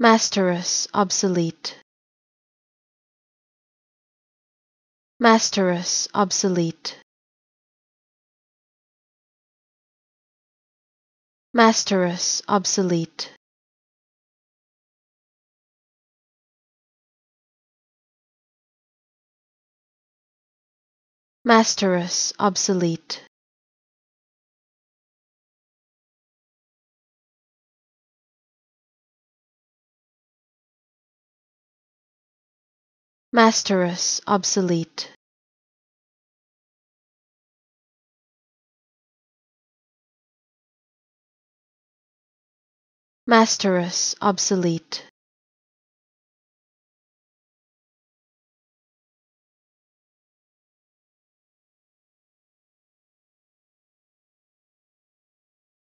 Masterous, obsolete. Masterous, obsolete. Masterous, obsolete. Masterous, obsolete. Masterous, obsolete. Masterous, obsolete.